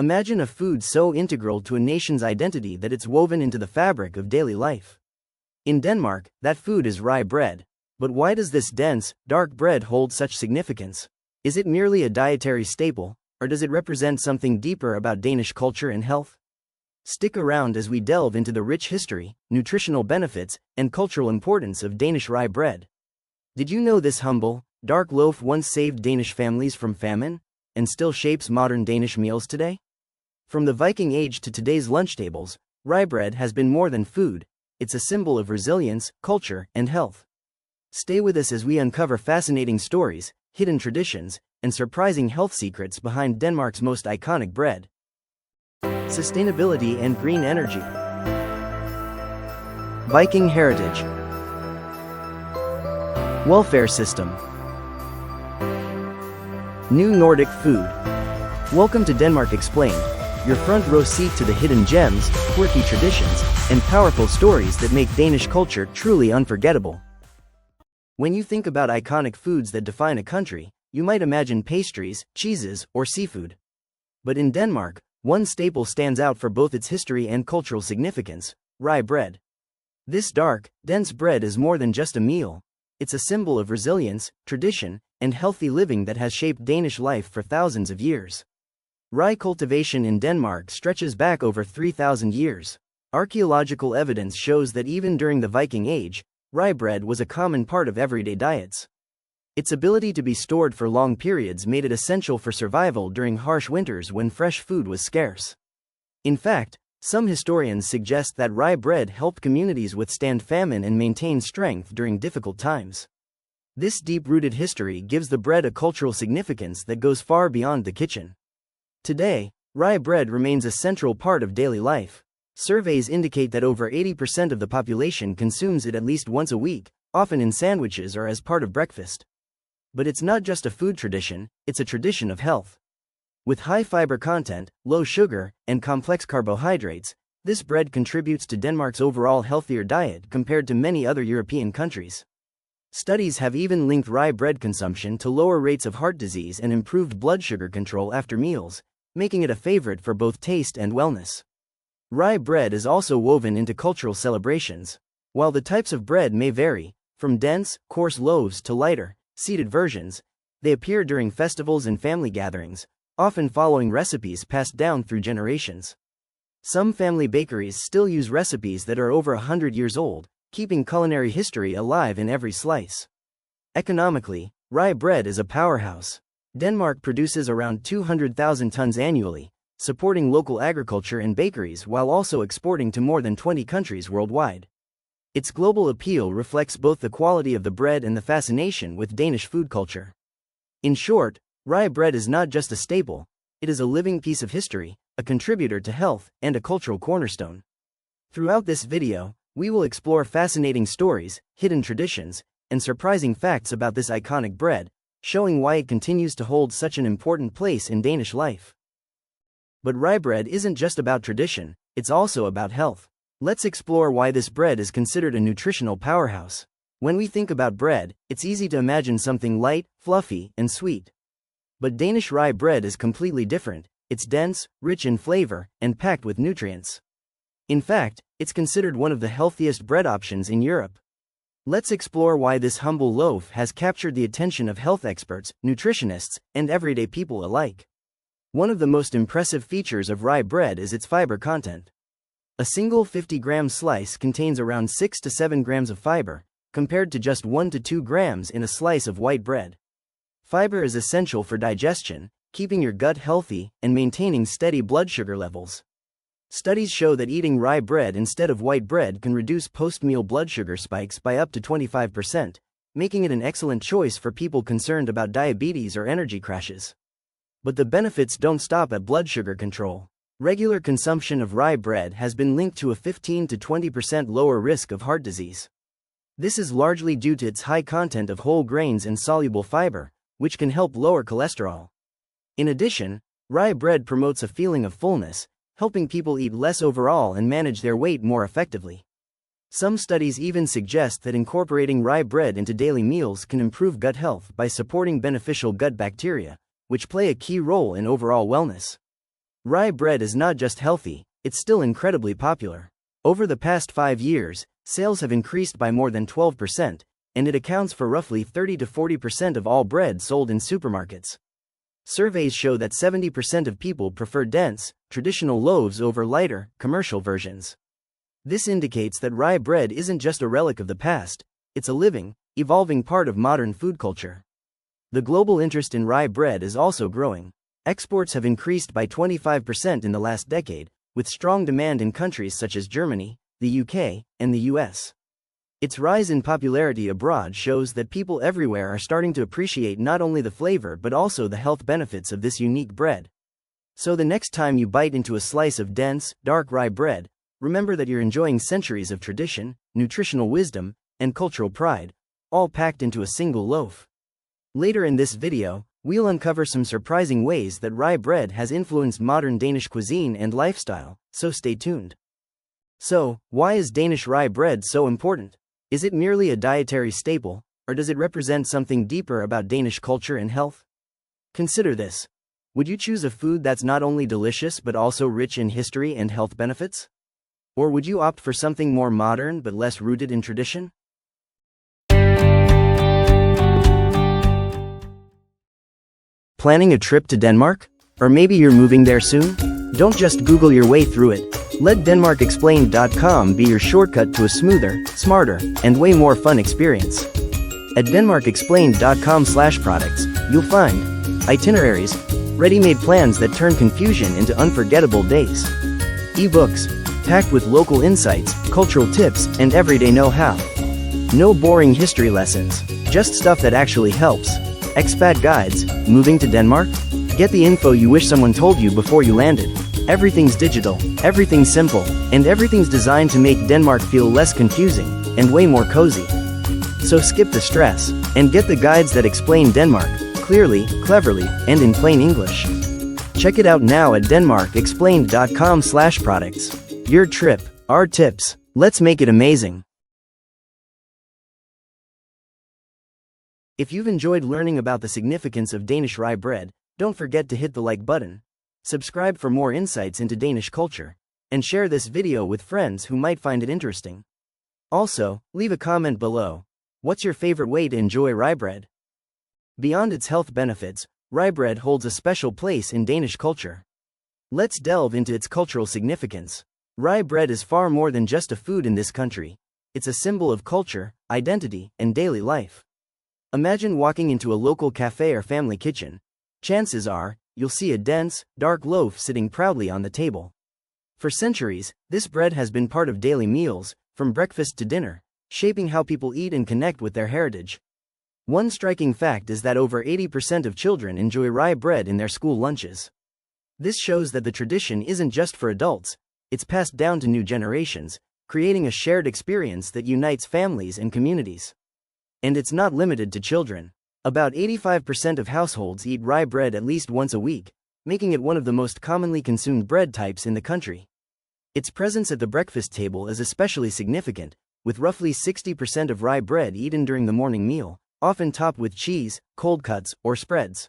Imagine a food so integral to a nation's identity that it's woven into the fabric of daily life. In Denmark, that food is rye bread. But why does this dense, dark bread hold such significance? Is it merely a dietary staple, or does it represent something deeper about Danish culture and health? Stick around as we delve into the rich history, nutritional benefits, and cultural importance of Danish rye bread. Did you know this humble, dark loaf once saved Danish families from famine, and still shapes modern Danish meals today? From the Viking Age to today's lunch tables, rye bread has been more than food. It's a symbol of resilience, culture, and health. Stay with us as we uncover fascinating stories, hidden traditions, and surprising health secrets behind Denmark's most iconic bread. Sustainability and green energy. Viking heritage. Welfare system. New Nordic food. Welcome to Denmark Explained, your front row seat to the hidden gems, quirky traditions, and powerful stories that make Danish culture truly unforgettable. When you think about iconic foods that define a country, you might imagine pastries, cheeses, or seafood. But in Denmark, one staple stands out for both its history and cultural significance: rye bread. This dark, dense bread is more than just a meal. It's a symbol of resilience, tradition, and healthy living that has shaped Danish life for thousands of years. Rye cultivation in Denmark stretches back over 3,000 years. Archaeological evidence shows that even during the Viking Age, rye bread was a common part of everyday diets. Its ability to be stored for long periods made it essential for survival during harsh winters when fresh food was scarce. In fact, some historians suggest that rye bread helped communities withstand famine and maintain strength during difficult times. This deep-rooted history gives the bread a cultural significance that goes far beyond the kitchen. Today, rye bread remains a central part of daily life. Surveys indicate that over 80% of the population consumes it at least once a week, often in sandwiches or as part of breakfast. But it's not just a food tradition, it's a tradition of health. With high fiber content, low sugar, and complex carbohydrates, this bread contributes to Denmark's overall healthier diet compared to many other European countries. Studies have even linked rye bread consumption to lower rates of heart disease and improved blood sugar control after meals, making it a favorite for both taste and wellness. Rye bread is also woven into cultural celebrations. While the types of bread may vary, from dense, coarse loaves to lighter, seeded versions, they appear during festivals and family gatherings, often following recipes passed down through generations. Some family bakeries still use recipes that are over 100 years old, keeping culinary history alive in every slice. Economically, rye bread is a powerhouse. Denmark produces around 200,000 tons annually, supporting local agriculture and bakeries while also exporting to more than 20 countries worldwide. Its global appeal reflects both the quality of the bread and the fascination with Danish food culture. In short, rye bread is not just a staple, it is a living piece of history, a contributor to health, and a cultural cornerstone. Throughout this video, we will explore fascinating stories, hidden traditions, and surprising facts about this iconic bread, showing why it continues to hold such an important place in Danish life. But rye bread isn't just about tradition, it's also about health. Let's explore why this bread is considered a nutritional powerhouse. When we think about bread, it's easy to imagine something light, fluffy, and sweet. But Danish rye bread is completely different. It's dense, rich in flavor, and packed with nutrients. In fact, it's considered one of the healthiest bread options in Europe. Let's explore why this humble loaf has captured the attention of health experts, nutritionists, and everyday people alike. One of the most impressive features of rye bread is its fiber content. A single 50-gram slice contains around 6 to 7 grams of fiber, compared to just 1 to 2 grams in a slice of white bread. Fiber is essential for digestion, keeping your gut healthy, and maintaining steady blood sugar levels. Studies show that eating rye bread instead of white bread can reduce post-meal blood sugar spikes by up to 25%, making it an excellent choice for people concerned about diabetes or energy crashes. But the benefits don't stop at blood sugar control. Regular consumption of rye bread has been linked to a 15 to 20% lower risk of heart disease. This is largely due to its high content of whole grains and soluble fiber, which can help lower cholesterol. In addition, rye bread promotes a feeling of fullness, helping people eat less overall and manage their weight more effectively. Some studies even suggest that incorporating rye bread into daily meals can improve gut health by supporting beneficial gut bacteria, which play a key role in overall wellness. Rye bread is not just healthy, it's still incredibly popular. Over the past 5 years, sales have increased by more than 12%, and it accounts for roughly 30 to 40% of all bread sold in supermarkets. Surveys show that 70% of people prefer dense, traditional loaves over lighter, commercial versions. This indicates that rye bread isn't just a relic of the past, it's a living, evolving part of modern food culture. The global interest in rye bread is also growing. Exports have increased by 25% in the last decade, with strong demand in countries such as Germany, the UK, and the US. Its rise in popularity abroad shows that people everywhere are starting to appreciate not only the flavor but also the health benefits of this unique bread. So the next time you bite into a slice of dense, dark rye bread, remember that you're enjoying centuries of tradition, nutritional wisdom, and cultural pride, all packed into a single loaf. Later in this video, we'll uncover some surprising ways that rye bread has influenced modern Danish cuisine and lifestyle, so stay tuned. So, why is Danish rye bread so important? Is it merely a dietary staple, or does it represent something deeper about Danish culture and health? Consider this. Would you choose a food that's not only delicious but also rich in history and health benefits? Or would you opt for something more modern but less rooted in tradition? Planning a trip to Denmark? Or maybe you're moving there soon? Don't just Google your way through it. Let DenmarkExplained.com be your shortcut to a smoother, smarter, and way more fun experience. At DenmarkExplained.com/products, you'll find itineraries, ready-made plans that turn confusion into unforgettable days. eBooks, packed with local insights, cultural tips, and everyday know-how. No boring history lessons, just stuff that actually helps. Expat guides, moving to Denmark? Get the info you wish someone told you before you landed. Everything's digital, everything's simple, and everything's designed to make Denmark feel less confusing and way more cozy. So skip the stress and get the guides that explain Denmark clearly, cleverly, and in plain English. Check it out now at DenmarkExplained.com/products. Your trip, our tips. Let's make it amazing. If you've enjoyed learning about the significance of Danish rye bread, don't forget to hit the like button, subscribe for more insights into Danish culture, and share this video with friends who might find it interesting. Also, leave a comment below. What's your favorite way to enjoy rye bread? Beyond its health benefits, rye bread holds a special place in Danish culture. Let's delve into its cultural significance. Rye bread is far more than just a food in this country. It's a symbol of culture, identity, and daily life. Imagine walking into a local cafe or family kitchen. Chances are, you'll see a dense, dark loaf sitting proudly on the table. For centuries, this bread has been part of daily meals, from breakfast to dinner, shaping how people eat and connect with their heritage. One striking fact is that over 80% of children enjoy rye bread in their school lunches. This shows that the tradition isn't just for adults, it's passed down to new generations, creating a shared experience that unites families and communities. And it's not limited to children. About 85% of households eat rye bread at least once a week, making it one of the most commonly consumed bread types in the country. Its presence at the breakfast table is especially significant, with roughly 60% of rye bread eaten during the morning meal, often topped with cheese, cold cuts, or spreads.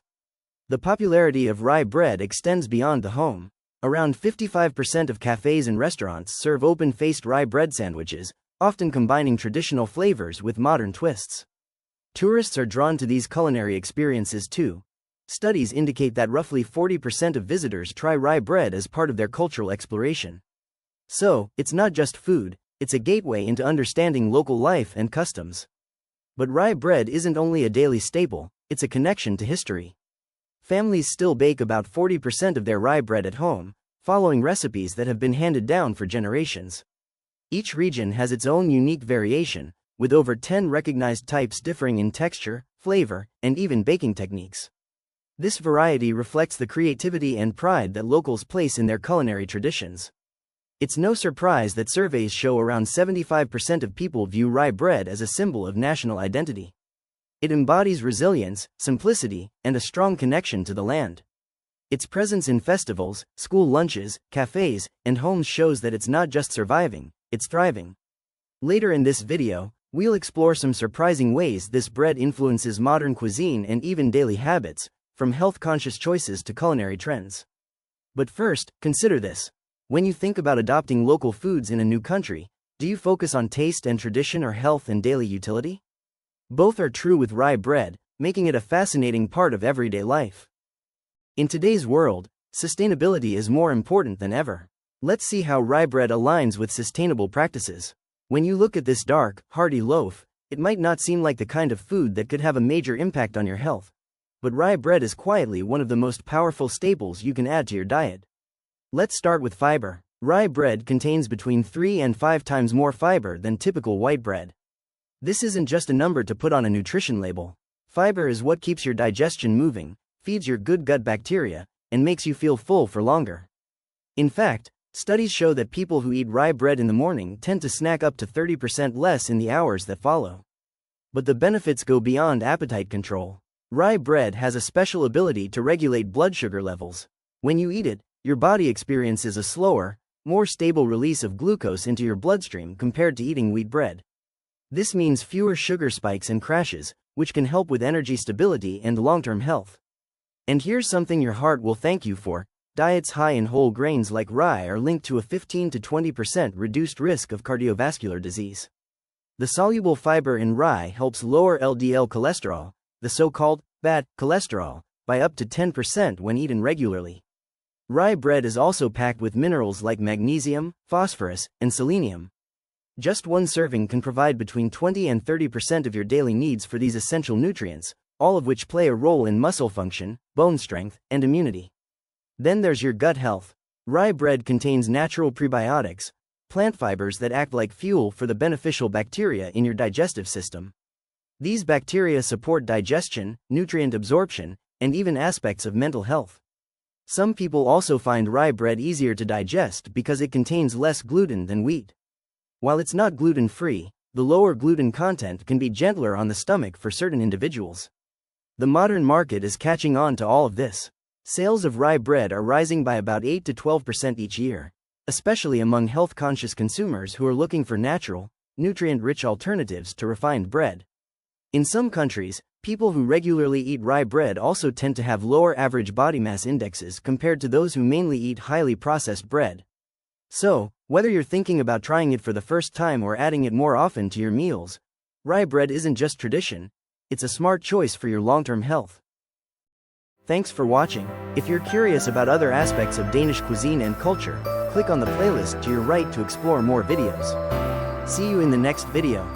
The popularity of rye bread extends beyond the home. Around 55% of cafes and restaurants serve open-faced rye bread sandwiches, often combining traditional flavors with modern twists. Tourists are drawn to these culinary experiences too. Studies indicate that roughly 40% of visitors try rye bread as part of their cultural exploration. So, it's not just food, it's a gateway into understanding local life and customs. But rye bread isn't only a daily staple, it's a connection to history. Families still bake about 40% of their rye bread at home, following recipes that have been handed down for generations. Each region has its own unique variation, with over 10 recognized types differing in texture, flavor, and even baking techniques. This variety reflects the creativity and pride that locals place in their culinary traditions. It's no surprise that surveys show around 75% of people view rye bread as a symbol of national identity. It embodies resilience, simplicity, and a strong connection to the land. Its presence in festivals, school lunches, cafes, and homes shows that it's not just surviving, it's thriving. Later in this video, we'll explore some surprising ways this bread influences modern cuisine and even daily habits, from health-conscious choices to culinary trends. But first, consider this. When you think about adopting local foods in a new country, do you focus on taste and tradition or health and daily utility? Both are true with rye bread, making it a fascinating part of everyday life. In today's world, sustainability is more important than ever. Let's see how rye bread aligns with sustainable practices. When you look at this dark, hearty loaf, it might not seem like the kind of food that could have a major impact on your health. But rye bread is quietly one of the most powerful staples you can add to your diet. Let's start with fiber. Rye bread contains between 3 and 5 times more fiber than typical white bread. This isn't just a number to put on a nutrition label. Fiber is what keeps your digestion moving, feeds your good gut bacteria, and makes you feel full for longer. In fact, studies show that people who eat rye bread in the morning tend to snack up to 30% less in the hours that follow. But the benefits go beyond appetite control. Rye bread has a special ability to regulate blood sugar levels. When you eat it, your body experiences a slower, more stable release of glucose into your bloodstream compared to eating wheat bread. This means fewer sugar spikes and crashes, which can help with energy stability and long-term health. And here's something your heart will thank you for. Diets high in whole grains like rye are linked to a 15 to 20% reduced risk of cardiovascular disease. The soluble fiber in rye helps lower LDL cholesterol, the so-called bad cholesterol, by up to 10% when eaten regularly. Rye bread is also packed with minerals like magnesium, phosphorus, and selenium. Just one serving can provide between 20 and 30% of your daily needs for these essential nutrients, all of which play a role in muscle function, bone strength, and immunity. Then there's your gut health. Rye bread contains natural prebiotics, plant fibers that act like fuel for the beneficial bacteria in your digestive system. These bacteria support digestion, nutrient absorption, and even aspects of mental health. Some people also find rye bread easier to digest because it contains less gluten than wheat. While it's not gluten-free, the lower gluten content can be gentler on the stomach for certain individuals. The modern market is catching on to all of this. Sales of rye bread are rising by about 8 to 12% each year, especially among health-conscious consumers who are looking for natural, nutrient-rich alternatives to refined bread. In some countries, people who regularly eat rye bread also tend to have lower average body mass indexes compared to those who mainly eat highly processed bread. So, whether you're thinking about trying it for the first time or adding it more often to your meals, rye bread isn't just tradition, it's a smart choice for your long-term health. Thanks for watching. If you're curious about other aspects of Danish cuisine and culture, click on the playlist to your right to explore more videos. See you in the next video.